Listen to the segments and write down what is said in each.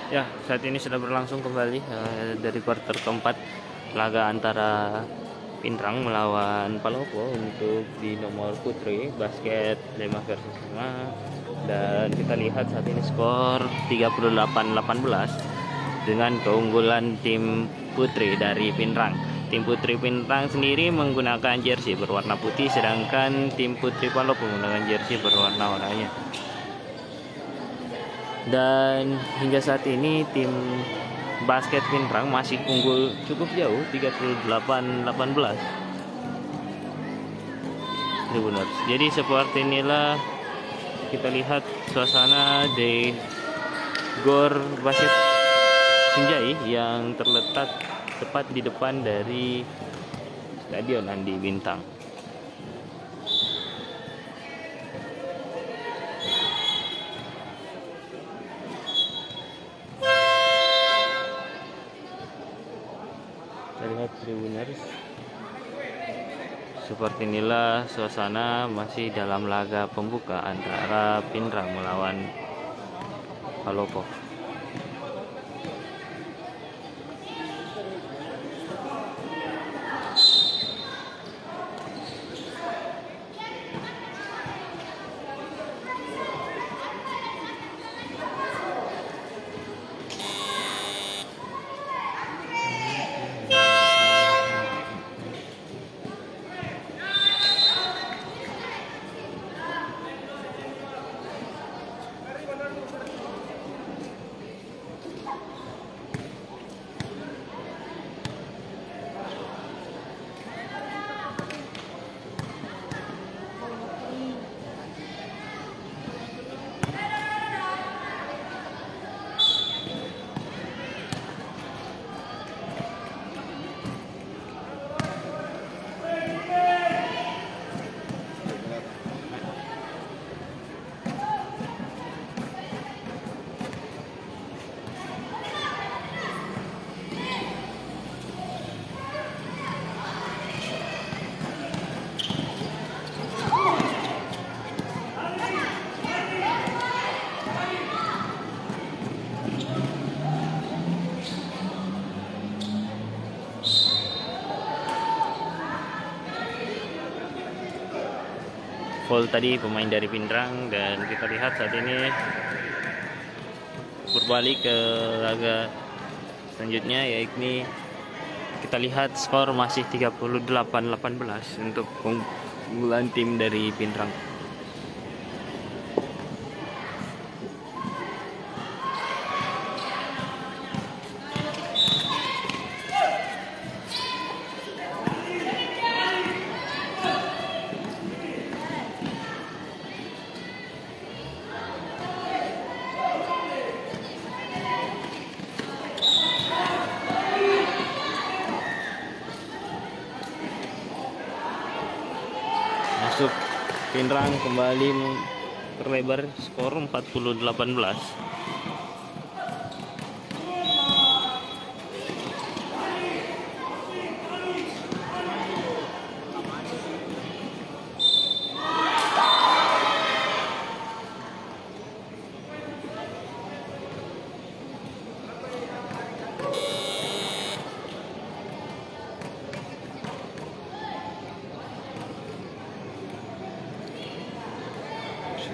Ya, saat ini sudah berlangsung kembali dari kuarter keempat laga antara Pinrang melawan Palopo untuk di nomor putri basket 5 versus 5, dan kita lihat saat ini skor 38-18 dengan keunggulan tim putri dari Pinrang. Tim putri Pinrang sendiri menggunakan jersey berwarna putih, sedangkan tim putri Palopo menggunakan jersey berwarna oranye. Dan hingga saat ini tim basket Pinrang masih unggul cukup jauh 38-18 Tribuners. Jadi seperti inilah kita lihat suasana di Gor Basket Sinjai yang terletak tepat di depan dari Stadion Andi Bintang. Kita lihat Tribuners, seperti inilah suasana masih dalam laga pembuka antara Pinrang melawan Palopo. Foul tadi pemain dari Pinrang, dan kita lihat saat ini berbalik ke laga selanjutnya, yakni kita lihat skor masih 38-18 untuk keunggulan tim dari Pinrang. Masuk Pinrang kembali memperlebar skor 40-18.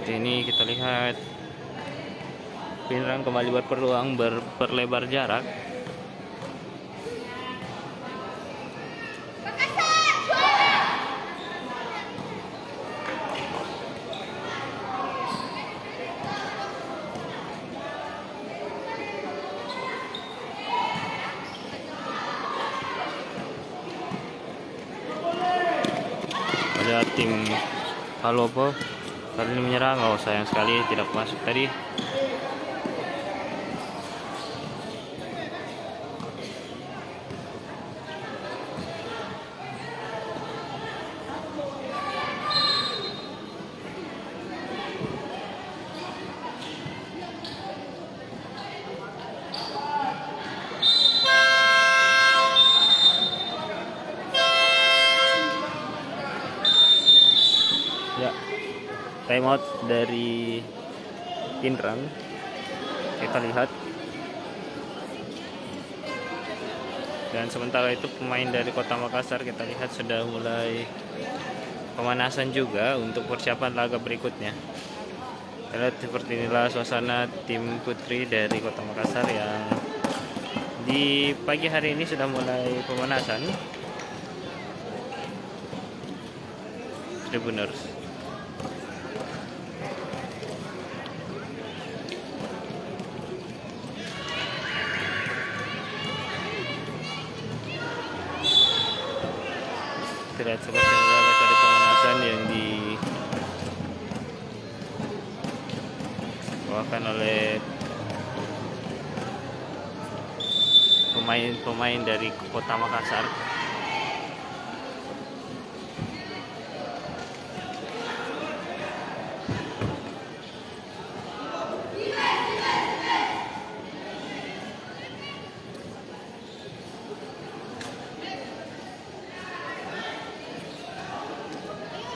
Saat ini kita lihat Pinrang kembali berpeluang berperlebar jarak. Ada tim Palopo kali ini menyerang. Oh, sayang sekali tidak masuk tadi. Ya, timeout dari Pinrang. Kita lihat Dan sementara itu pemain dari Kota Makassar kita lihat sudah mulai pemanasan juga untuk persiapan laga berikutnya. Kita lihat seperti inilah suasana tim putri dari Kota Makassar yang di pagi hari ini sudah mulai pemanasan. Tribuners. Terlihat seperti inilah metode pemanasan yang dibawakan oleh pemain-pemain dari Kota Makassar.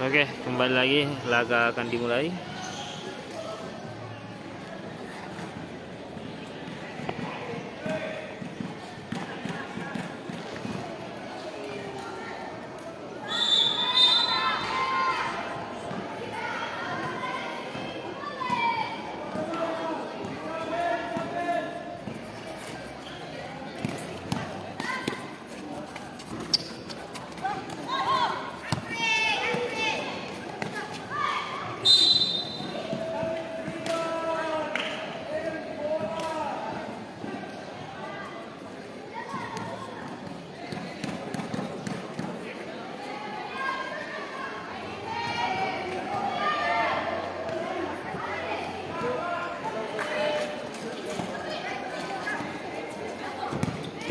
Oke, kembali lagi, laga akan dimulai.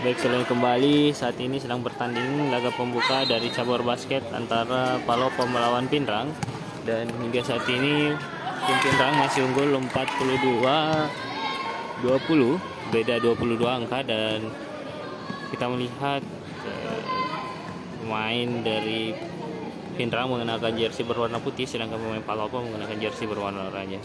Baik, selain kembali, saat ini sedang bertanding laga pembuka dari cabur basket antara Palopo melawan Pinrang. Dan hingga saat ini tim Pinrang masih unggul 42-20, beda 22 angka. Dan kita melihat pemain dari Pinrang mengenakan jersey berwarna putih, sedangkan pemain Palopo mengenakan jersey berwarna oranye.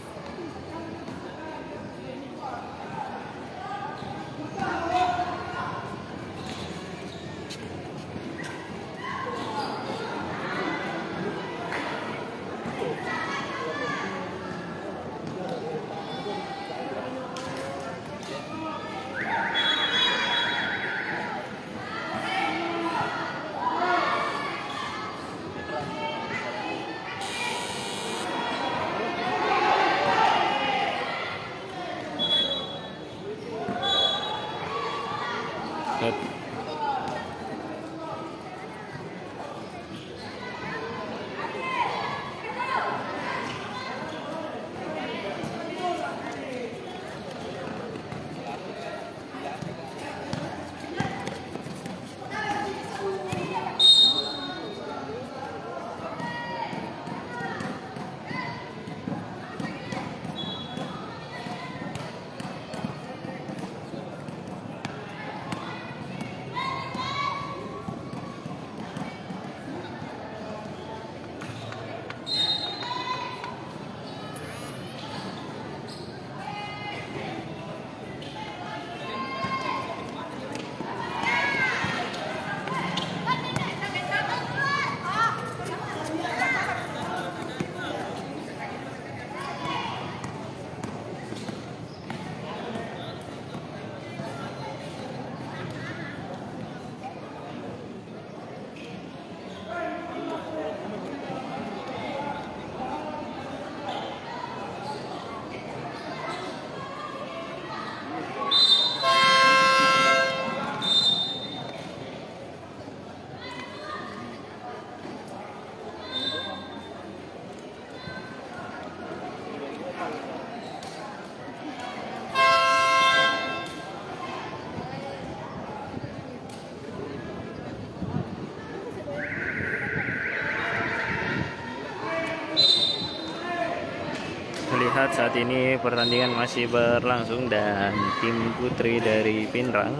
Lihat saat ini pertandingan masih berlangsung dan tim putri dari Pinrang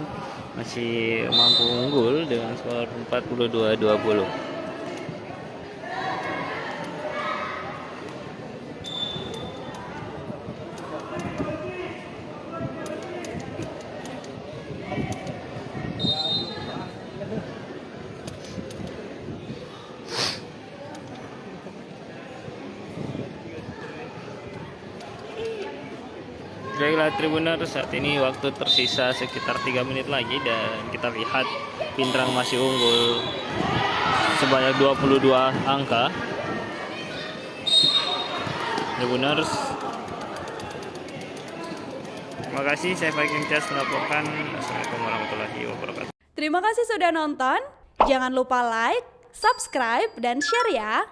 masih mampu unggul dengan skor 42-20. Baiklah Tribuners, saat ini waktu tersisa sekitar 3 menit lagi dan kita lihat Pindrang masih unggul sebanyak 22 angka. Tribuners, terima kasih. Saya Viking Chess melaporkan. Assalamualaikum warahmatullahi wabarakatuh. Terima kasih sudah nonton. Jangan lupa like, subscribe, dan share ya.